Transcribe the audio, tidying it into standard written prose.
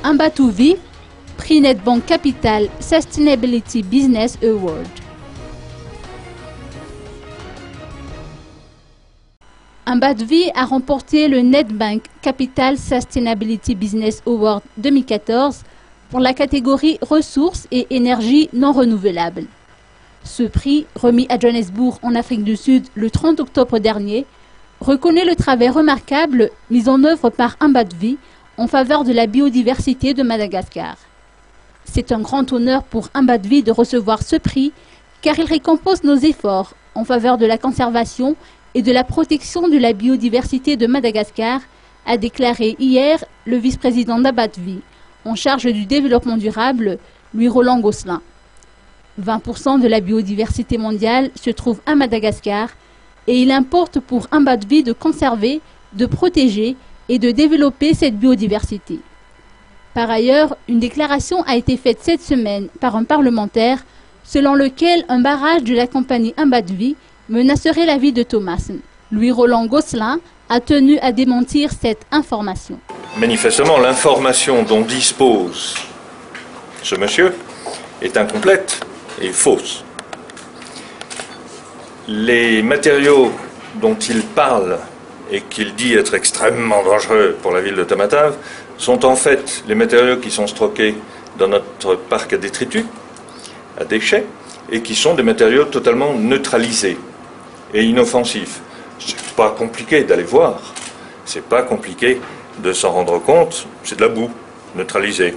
Ambatouvi, prix Netbank Capital Sustainability Business Award. Ambatouvi a remporté le Netbank Capital Sustainability Business Award 2014 pour la catégorie ressources et énergie non renouvelables. Ce prix, remis à Johannesburg en Afrique du Sud le 30 octobre dernier, reconnaît le travail remarquable mis en œuvre par Ambatouvi en faveur de la biodiversité de Madagascar. C'est un grand honneur pour Ambatouvi de recevoir ce prix car il récompense nos efforts en faveur de la conservation et de la protection de la biodiversité de Madagascar, a déclaré hier le vice-président d'Ambatouvi en charge du développement durable, Louis-Roland Gosselin. 20% de la biodiversité mondiale se trouve à Madagascar et il importe pour Ambatouvi de conserver, de protéger et de développer cette biodiversité. Par ailleurs, une déclaration a été faite cette semaine par un parlementaire selon lequel un barrage de la compagnie Ambatouvi menacerait la vie de Thomassen. Louis-Roland Gosselin a tenu à démentir cette information. Manifestement, l'information dont dispose ce monsieur est incomplète et fausse. Les matériaux dont il parle et qu'il dit être extrêmement dangereux pour la ville de Tamatave sont en fait les matériaux qui sont stockés dans notre parc à détritus, à déchets, et qui sont des matériaux totalement neutralisés et inoffensifs. C'est pas compliqué d'aller voir, c'est pas compliqué de s'en rendre compte, c'est de la boue neutralisée.